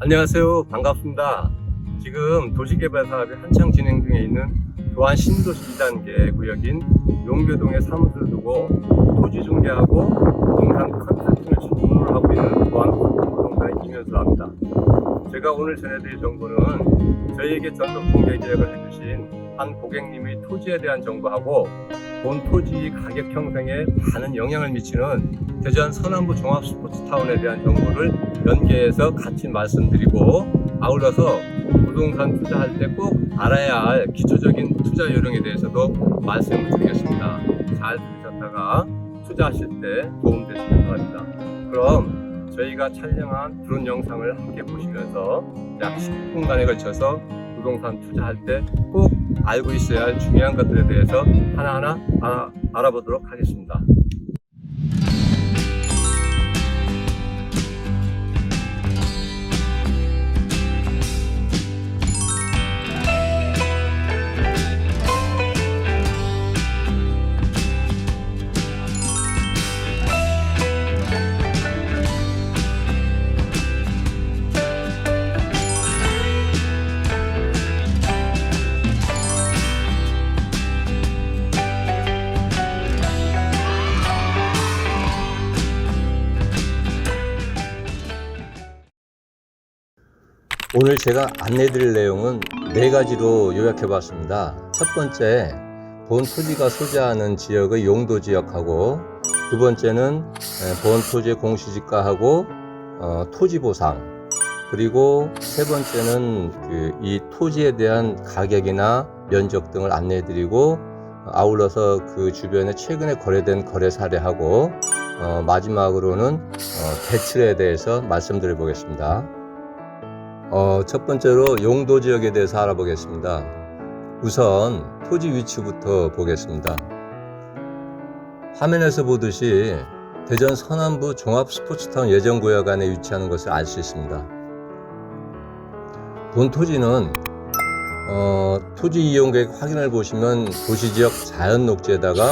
안녕하세요. 반갑습니다. 지금 도시개발 사업이 한창 진행 중에 있는 도안 신도시 2단계 구역인 용교동에 사무소를 두고 토지 중개하고 부동산 컨설팅을 전문으로 하고 있는 도안 부동산의 이면수랍니다. 제가 오늘 전해드릴 정보는 저희에게 전국 공개 계약을 해주신 한 고객님의 토지에 대한 정보하고 본 토지 가격 형성에 많은 영향을 미치는 대전 서남부 종합스포츠타운에 대한 정보를 연계해서 같이 말씀드리고, 아울러서 부동산 투자할 때 꼭 알아야 할 기초적인 투자 요령에 대해서도 말씀을 드리겠습니다. 잘 들으셨다가 투자하실 때 도움되시길 바랍니다. 그럼 저희가 촬영한 드론 영상을 함께 보시면서 약 10분간에 걸쳐서 부동산 투자할 때 꼭 알고 있어야 할 중요한 것들에 대해서 하나하나 알아보도록 하겠습니다. 오늘 제가 안내드릴 내용은 4가지로 요약해 봤습니다. 첫 번째, 본 토지가 소재하는 지역의 용도 지역하고, 두 번째는 본 토지의 공시지가하고 토지 보상, 그리고 세 번째는 이 토지에 대한 가격이나 면적 등을 안내해 드리고, 아울러서 그 주변에 최근에 거래된 거래 사례하고, 마지막으로는 대출에 대해서 말씀드려 보겠습니다. 첫 번째로 용도 지역에 대해서 알아보겠습니다. 우선 토지 위치부터 보겠습니다. 화면에서 보듯이 대전 서남부 종합스포츠타운 예정구역 안에 위치하는 것을 알 수 있습니다. 본 토지는 토지 이용계획 확인을 보시면 도시지역 자연녹지에다가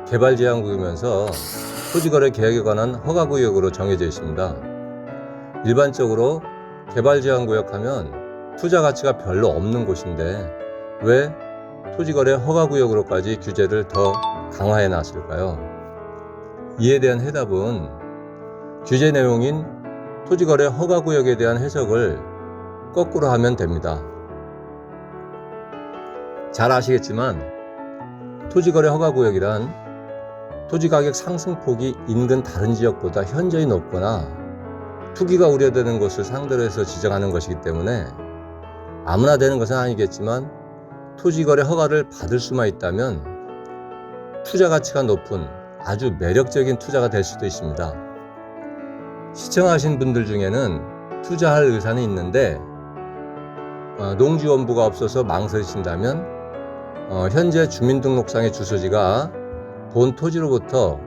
개발제한구역이면서 토지거래 계획에 관한 허가구역으로 정해져 있습니다. 일반적으로 개발제한구역 하면 투자 가치가 별로 없는 곳인데 왜 토지거래 허가구역으로까지 규제를 더 강화해 놨을까요? 이에 대한 해답은 규제 내용인 토지거래 허가구역에 대한 해석을 거꾸로 하면 됩니다. 잘 아시겠지만 토지거래 허가구역이란 토지가격 상승폭이 인근 다른 지역보다 현저히 높거나 투기가 우려되는 곳을 상대로 해서 지정하는 것이기 때문에 아무나 되는 것은 아니겠지만 토지거래 허가를 받을 수만 있다면 투자 가치가 높은 아주 매력적인 투자가 될 수도 있습니다. 시청하신 분들 중에는 투자할 의사는 있는데 농지원부가 없어서 망설이신다면 현재 주민등록상의 주소지가 본 토지로부터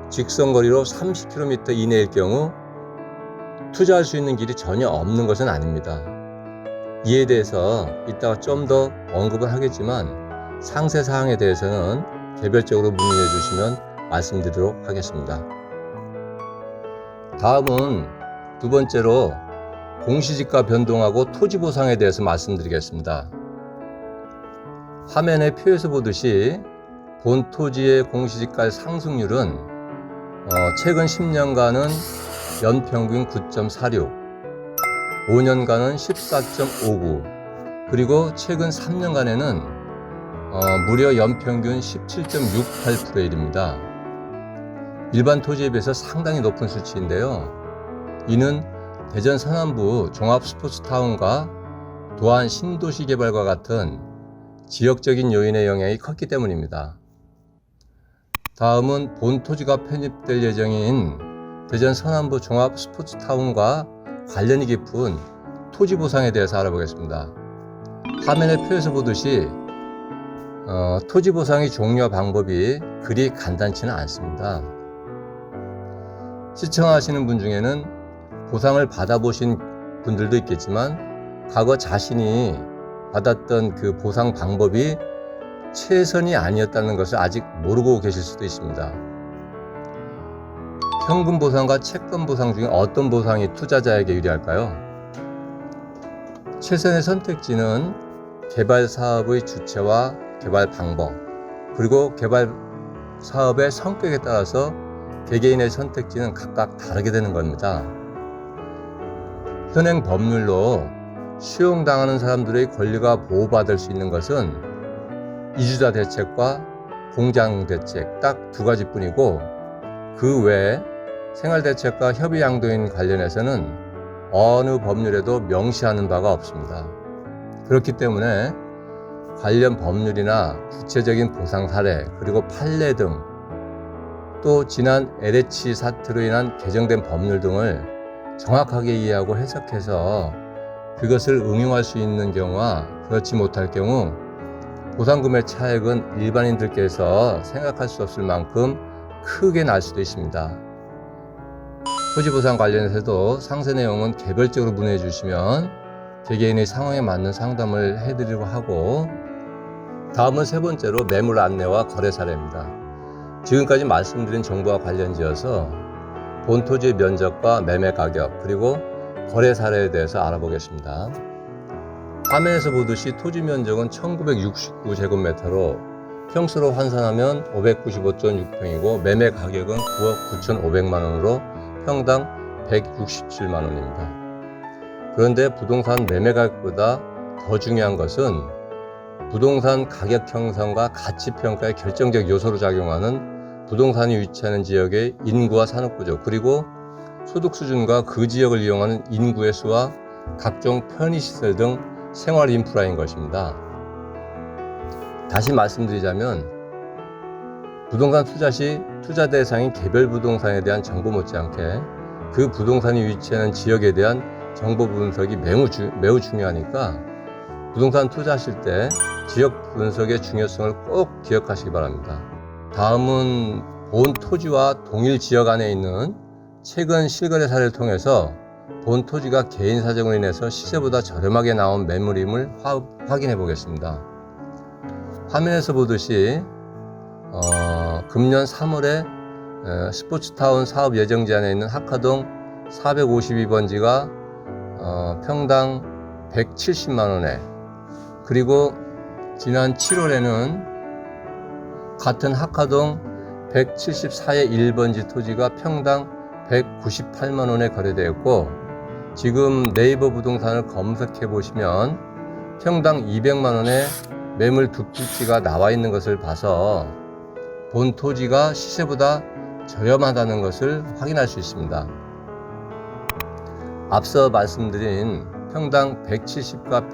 직선거리로 30km 이내일 경우 투자할 수 있는 길이 전혀 없는 것은 아닙니다. 이에 대해서 이따가 좀 더 언급을 하겠지만 상세 사항에 대해서는 개별적으로 문의해 주시면 말씀드리도록 하겠습니다. 다음은 두 번째로 공시지가 변동하고 토지 보상에 대해서 말씀드리겠습니다. 화면의 표에서 보듯이 본 토지의 공시지가 상승률은 최근 10년간은 연평균 9.46, 5년간은 14.59, 그리고 최근 3년간에는 무려 연평균 17.68%에 이릅니다. 일반 토지에 비해서 상당히 높은 수치인데요. 이는 대전 서남부 종합스포츠타운과 도안 신도시 개발과 같은 지역적인 요인의 영향이 컸기 때문입니다. 다음은 본 토지가 편입될 예정인 대전 서남부 종합스포츠타운과 관련이 깊은 토지 보상에 대해서 알아보겠습니다. 화면의 표에서 보듯이 토지 보상의 종류와 방법이 그리 간단치는 않습니다. 시청하시는 분 중에는 보상을 받아보신 분들도 있겠지만 과거 자신이 받았던 그 보상 방법이 최선이 아니었다는 것을 아직 모르고 계실 수도 있습니다. 현금 보상과 채권 보상 중에 어떤 보상이 투자자에게 유리할까요? 최선의 선택지는 개발 사업의 주체와 개발 방법, 그리고 개발 사업의 성격에 따라서 개개인의 선택지는 각각 다르게 되는 겁니다. 현행 법률로 수용당하는 사람들의 권리가 보호받을 수 있는 것은 이주자 대책과 공장 대책 딱 두 가지뿐이고, 그 외에 생활대책과 협의양도인 관련해서는 어느 법률에도 명시하는 바가 없습니다. 그렇기 때문에 관련 법률이나 구체적인 보상 사례, 그리고 판례 등, 또 지난 LH 사태로 인한 개정된 법률 등을 정확하게 이해하고 해석해서 그것을 응용할 수 있는 경우와 그렇지 못할 경우 보상금의 차액은 일반인들께서 생각할 수 없을 만큼 크게 날 수도 있습니다. 토지보상 관련해서도 상세 내용은 개별적으로 문의해 주시면 개개인의 상황에 맞는 상담을 해드리려고 하고, 다음은 세 번째로 매물 안내와 거래 사례입니다. 지금까지 말씀드린 정보와 관련지어서 본 토지의 면적과 매매 가격, 그리고 거래 사례에 대해서 알아보겠습니다. 화면에서 보듯이 토지 면적은 1969제곱미터로 평수로 환산하면 595.6평이고 매매 가격은 9억 9,500만 원으로 평당 167만 원입니다. 그런데 부동산 매매 가격보다 더 중요한 것은 부동산 가격 형성과 가치 평가에 결정적 요소로 작용하는 부동산이 위치하는 지역의 인구와 산업구조, 그리고 소득 수준과 그 지역을 이용하는 인구의 수와 각종 편의시설 등 생활 인프라인 것입니다. 다시 말씀드리자면 부동산 투자 시 투자 대상인 개별 부동산에 대한 정보 못지않게 그 부동산이 위치하는 지역에 대한 정보 분석이 매우 중요하니까 부동산 투자하실 때 지역 분석의 중요성을 꼭 기억하시기 바랍니다. 다음은 본 토지와 동일 지역 안에 있는 최근 실거래 사례를 통해서 본 토지가 개인 사정으로 인해서 시세보다 저렴하게 나온 매물임을 확인해 보겠습니다. 화면에서 보듯이 금년 3월에 스포츠타운 사업 예정 제한에 있는 하카동 452번지가 평당 170만 원에, 그리고 지난 7월에는 같은 하카동 174의 1번지 토지가 평당 198만 원에 거래되었고, 지금 네이버 부동산을 검색해 보시면 평당 200만 원에 매물 두 필지가 나와 있는 것을 봐서 본 토지가 시세보다 저렴하다는 것을 확인할 수 있습니다. 앞서 말씀드린 평당 170과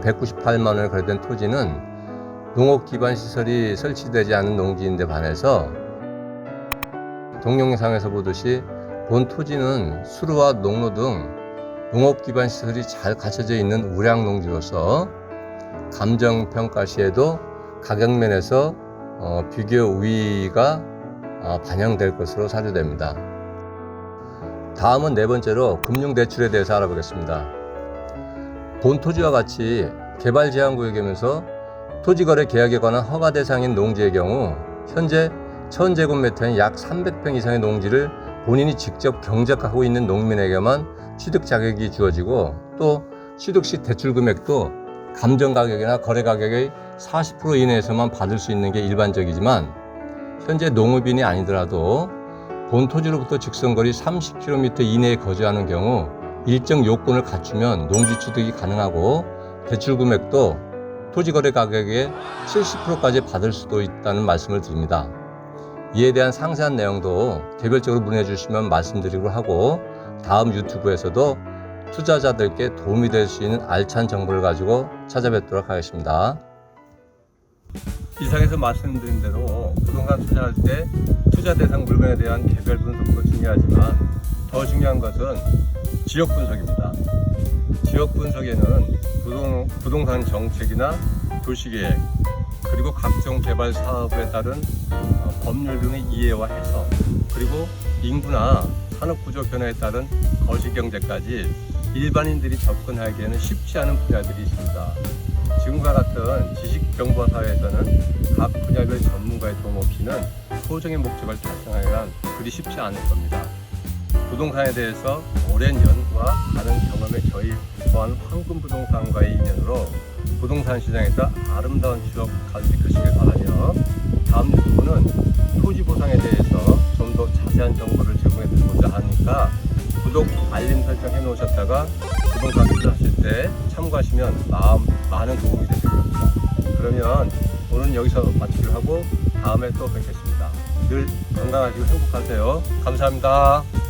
198만 원에 거래된 토지는 농업 기반 시설이 설치되지 않은 농지인데 반해서 동영상에서 보듯이 본 토지는 수로와 농로 등 농업 기반 시설이 잘 갖춰져 있는 우량 농지로서 감정평가 시에도 가격면에서 비교 우위가 반영될 것으로 사료됩니다. 다음은 네 번째로 금융대출에 대해서 알아보겠습니다. 본 토지와 같이 개발 제한구역이면서 토지거래 계약에 관한 허가 대상인 농지의 경우 현재 1000제곱미터인 약 300평 이상의 농지를 본인이 직접 경작하고 있는 농민에게만 취득 자격이 주어지고, 또 취득 시 대출 금액도 감정가격이나 거래가격의 40% 이내에서만 받을 수 있는 게 일반적이지만, 현재 농업인이 아니더라도 본 토지로부터 직선거리 30km 이내에 거주하는 경우 일정 요건을 갖추면 농지 취득이 가능하고 대출 금액도 토지거래 가격의 70%까지 받을 수도 있다는 말씀을 드립니다. 이에 대한 상세한 내용도 개별적으로 문의해 주시면 말씀드리기로 하고, 다음 유튜브에서도 투자자들께 도움이 될 수 있는 알찬 정보를 가지고 찾아뵙도록 하겠습니다. 이상에서 말씀드린 대로 부동산 투자할 때 투자 대상 물건에 대한 개별 분석도 중요하지만 더 중요한 것은 지역 분석입니다. 지역 분석에는 부동산 정책이나 도시계획, 그리고 각종 개발 사업에 따른 법률 등의 이해와 해석, 그리고 인구나 산업구조 변화에 따른 거시경제까지 일반인들이 접근하기에는 쉽지 않은 분야들이 있습니다. 지금과 같은 지식정보 사회에서는 각 분야별 전문가의 도움 없이는 소정의 목적을 달성하기란 그리 쉽지 않을 겁니다. 부동산에 대해서 오랜 연구와 많은 경험의 저희 거한 황금부동산과의 인연으로 부동산 시장에서 아름다운 추억 간직하시길 바라며, 다음 유튜브는 토지 보상에 대해서 좀 더 자세한 정보를 제공해 드리고자 하니까 구독, 알림 설정 해 놓으셨다가 부동산 투자하실 때 참고하시면 많은 도움이 되실 겁니다. 그러면 오늘은 여기서 마치기로 하고 다음에 또 뵙겠습니다. 늘 건강하시고 행복하세요. 감사합니다.